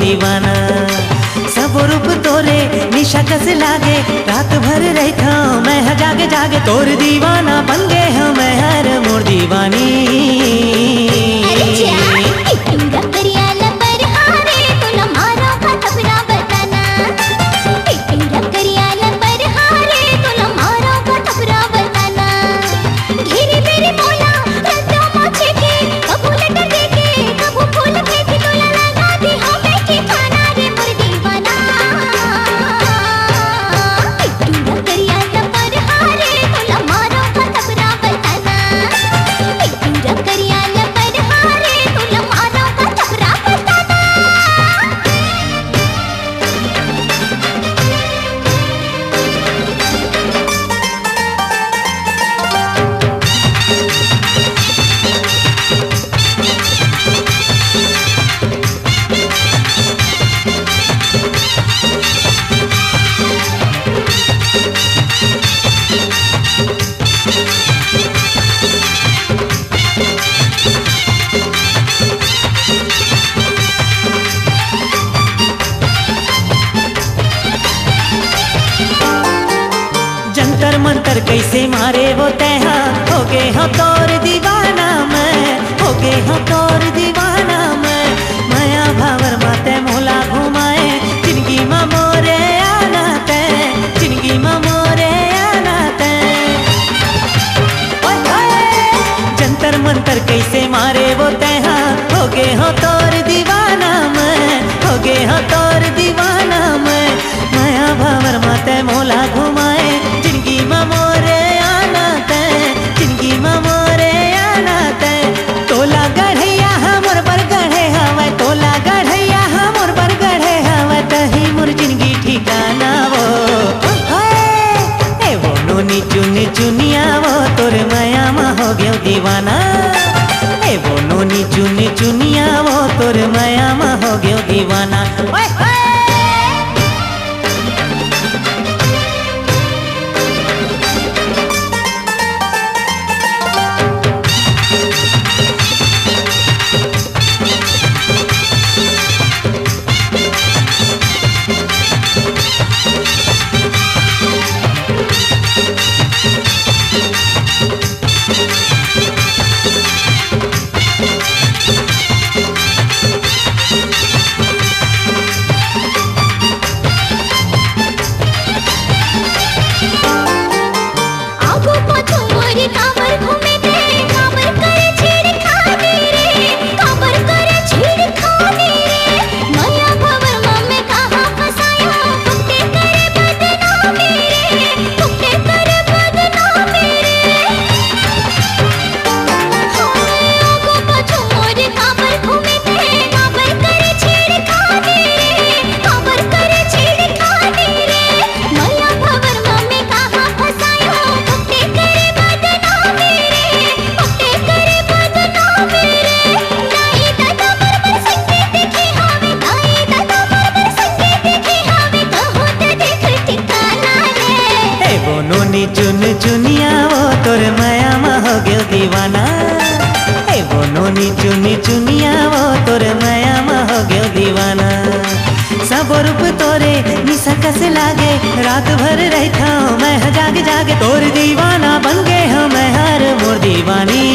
दीवाना। सब रूप तोरे निशा कस लागे, रात भर रहता मैं जागे जागे तोर दीवाना बन गए हम हर मोर दीवानी। जंतर मंतर कैसे मारे वो तैहा, हो गए हो तोर दीवाना मैं, हो गए हो तोर दीवाना मैं। माया भावर माते मोला घुमाए, जिंदगी में मोरे आना ते, जिंदगी में मोरे आना ते। जंतर मंतर कैसे मारे वो तैहा, हो गए हो तोर दीवाना मैं, हो गए हो तोर दीवाना मैं। माया भावर माते मोला घुमाए, जिंदगी में मोरे आना ते, जिंदगी में मोरे आना ते। तोला गढ़ैया हमर बर गढ़े हवे, तोला गढ़ैया हमर बर गढ़े हवे, तही मोर जिंदगी ठिकाना वो। ए वो नोनी चुनी चुनिया वो तोर माया में हो गयो दीवाना। ए वो नोनी चुनी चुनिया वो तोर माया में हो गयो दीवाना। नोनी चुन चुनिया वो तोर माया में हो गयो दीवाना। ए वो नोनी चुनी चुनिया वो तोर माया में हो गयो दीवाना। सब रूप तोरे निशा कस लागे, रात भर रहता मैं जागे जागे तोर दीवाना बन गए हम हर मोर दीवानी।